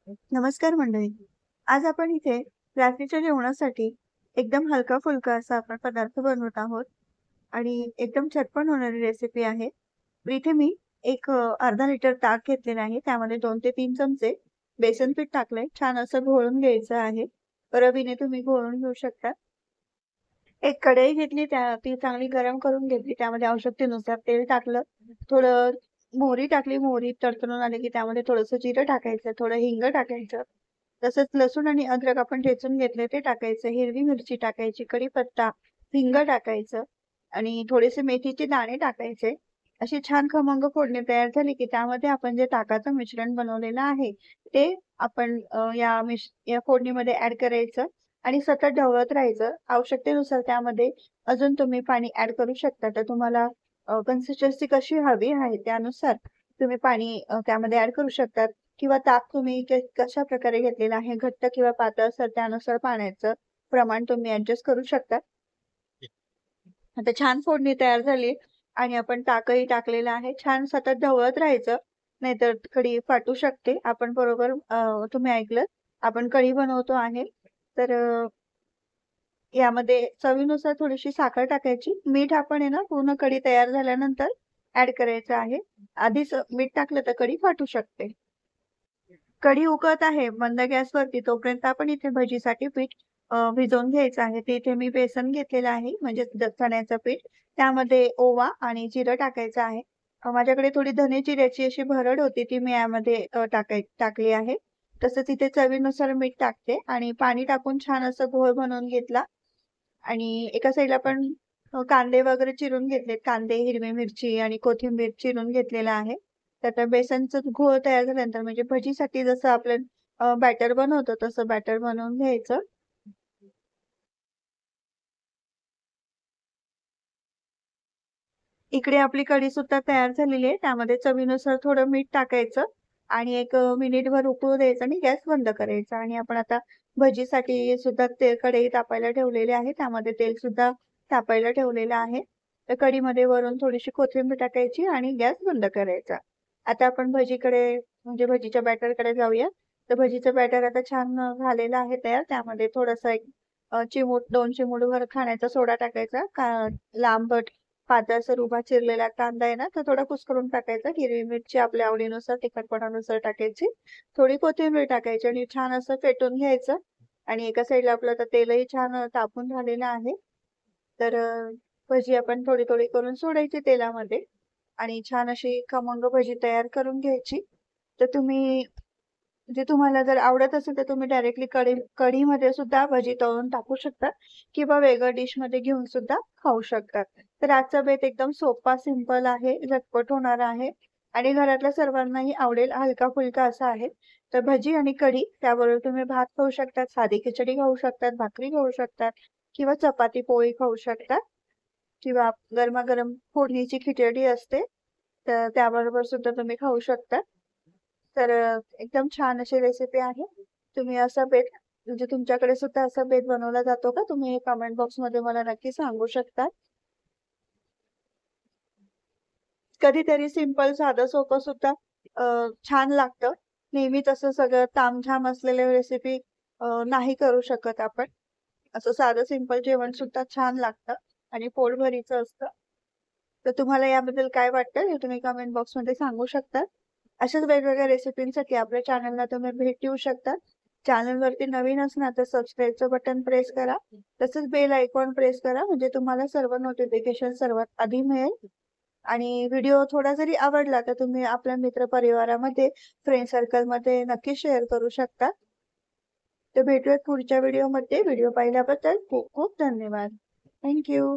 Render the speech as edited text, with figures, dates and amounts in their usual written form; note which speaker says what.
Speaker 1: नमस्कार मंडळी. आज आपण इथे रात्रीच्या जेवणासाठी एकदम हलका-फुलका असा आपण पदार्थ बनवत आहोत आणि एकदम झटपट होणारी रेसिपी आहे. तर इथे मी एक अर्धा लिटर ताक घेतलेलं आहे. त्यामध्ये 2 ते 3 चमचे बेसन पीठ टाकलंय. छान असं घोळून घ्यायचं आहे. रवीने तुम्ही घोळून घेऊ शकता. एक कढई घेतली ती चांगली गरम करून घेतली. त्यामध्ये आवश्यकतेनुसार तेल टाकलं. थोडं मोहरी टाकली. मोहरी तडतडून आली की त्यामध्ये थोडंसं जिरं टाकायचं, थोडं हिंग टाकायचं. तसंच लसूण आणि अद्रक आपण ठेचून घेतले ते टाकायचं. हिरवी मिरची टाकायची, कढीपत्ता, हिंग टाकायचं आणि थोडेसे मेथीचे दाणे टाकायचे. अशी छान खमंग फोडणी तयार झाली की त्यामध्ये आपण जे ताकाचं मिश्रण बनवलेलं आहे, ते आपण या फोडणीमध्ये ॲड करायचं आणि सतत ढवळत राहायचं. आवश्यकतेनुसार त्यामध्ये अजून तुम्ही पाणी ॲड करू शकता. तर तुम्हाला कन्सिस्टन्सी कशी हवी आहे त्यानुसार तुम्ही पाणी त्यामध्ये ॲड करू शकतात किंवा ताक तुम्ही कशाप्रकारे घेतलेलं आहे, घट्ट किंवा पातळसर त्यानुसार पाण्याचं प्रमाण तुम्ही ॲडजस्ट करू शकता. आता छान फोडणी तयार झाली आणि आपण ताकही टाकलेलं आहे. छान सतत ढवळत राहायचं, नाहीतर कढी फाटू शकते. आपण बरोबर तुम्ही ऐकलंत, आपण कढी बनवतो आहे. तर यामध्ये चवीनुसार थोडीशी साखर टाकायची. मीठ आपण आहे ना पूर्ण कढी तयार झाल्यानंतर ॲड करायचं आहे. आधीच मीठ टाकलं तर कढी फाटू शकते. कढी उकळत आहे मंद गॅसवरती तोपर्यंत आपण इथे भजीसाठी पीठ भिजवून घ्यायचं आहे. ते इथे मी बेसन घेतलेलं आहे म्हणजे चण्याचं पीठ. त्यामध्ये ओवा आणि जिरं टाकायचं आहे. माझ्याकडे थोडी धने जिऱ्याची अशी भरड होती ती मी यामध्ये टाकली आहे. तसंच इथे चवीनुसार मीठ टाकते आणि पाणी टाकून छान असं घोळ बनवून घेतला आणि एका साइडला पण कांदे वगैरे चिरून घेतलेत. कांदे, हिरवी मिरची आणि कोथिंबीर चिरून घेतलेलं आहे. तर त्या बेसनचं घोळ तयार झाल्यानंतर म्हणजे भजीसाठी जसं आपण बॅटर बनवतो तसं बॅटर बनवून घ्यायचं. इकडे आपली कढीसुद्धा तयार झालेली आहे. त्यामध्ये चवीनुसार थोडं मीठ टाकायचं आणि एक मिनिटभर उकळू द्यायचं आणि गॅस बंद करायचा आणि आपण आता भजीसाठी सुद्धा तेल कढई तापायला ठेवलेली आहे. त्यामध्ये तेलसुद्धा तापायला ठेवलेलं आहे. तर कढईमध्ये वरून थोडीशी कोथिंबीर टाकायची आणि गॅस बंद करायचा. आता आपण भजीकडे म्हणजे भजीच्या बॅटरकडे जाऊया. तर भजीचं बॅटर आता छान झालेलं आहे तयार. त्यामध्ये थोडासा एक चिमूट 2 चिमूटभर खाण्याचा सोडा टाकायचा. लांबट पातळसर उभा चिरलेला कांदा आहे ना, तो थोडा कुस्करून टाकायचा. हिरवी मिरची आपल्या आवडीनुसार, तिखटपणानुसार टाकायची. थोडी कोथिंबीर टाकायची आणि छान असं फेटून घ्यायचं आणि एका साइडला आपलं आता तेलही छान तापून झालेलं आहे. तर भजी आपण थोडी-थोडी करून सोडायची तेलामध्ये आणि छान अशी खमंग भजी तयार करून घ्यायची. तर तुम्ही म्हणजे तुम्हाला जर आवडत असेल तर तुम्ही डायरेक्टली कढीमध्ये सुद्धा भजी तळून टाकू शकता किंवा वेगळ्या डिशमध्ये घेऊन सुद्धा खाऊ शकतात. तर आजचा बेत एकदम सोपा, सिंपल आहे, झटपट होणारा आहे आणि घरातल्या सर्वांनाही आवडेल, हलका-फुलका असा आहे. तर भजी आणि कढी त्याबरोबर तुम्ही भात खाऊ शकतात, साधी खिचडी खाऊ शकतात, भाकरी खाऊ शकतात किंवा चपाती, पोळी खाऊ शकतात किंवा गरमागरम फोडणीची खिचडी असते, तर त्याबरोबर सुद्धा तुम्ही खाऊ शकता. तर एकदम छान अशी रेसिपी आहे. तुम्ही असा बेत म्हणजे तुमच्याकडे सुद्धा असा बेत बनवला जातो का? तुम्ही कमेंट बॉक्समध्ये मला नक्की सांगू शकता. कधीतरी सिंपल साधं सोपं सुद्धा छान लागतं. नेहमीच असं सगळं तामझाम असलेल्या रेसिपी नाही करू शकत आपण. असं साधं सिंपल जेवण सुद्धा छान लागतं आणि पोटभरीचं असतं. तर तुम्हाला याबद्दल काय वाटतं हे तुम्ही कमेंट बॉक्समध्ये सांगू शकता. अशाच वेगवेगळ्या रेसिपींसाठी आपल्या चॅनलला तुम्ही भेट देऊ शकता. चॅनलवरती नवीन असणार तर सबस्क्राईबचं बटन प्रेस करा. तसंच बेल आयकॉन प्रेस करा म्हणजे तुम्हाला सर्व नोटिफिकेशन सर्वात आधी मिळेल. आणि व्हिडिओ थोडा जरी आवडला तर तुम्ही आपल्या मित्रपरिवारामध्ये, फ्रेंड सर्कलमध्ये नक्की शेअर करू शकता. तर भेटूयात पुढच्या व्हिडिओमध्ये. व्हिडिओ पाहिल्याबद्दल खूप खूप धन्यवाद. Thank you.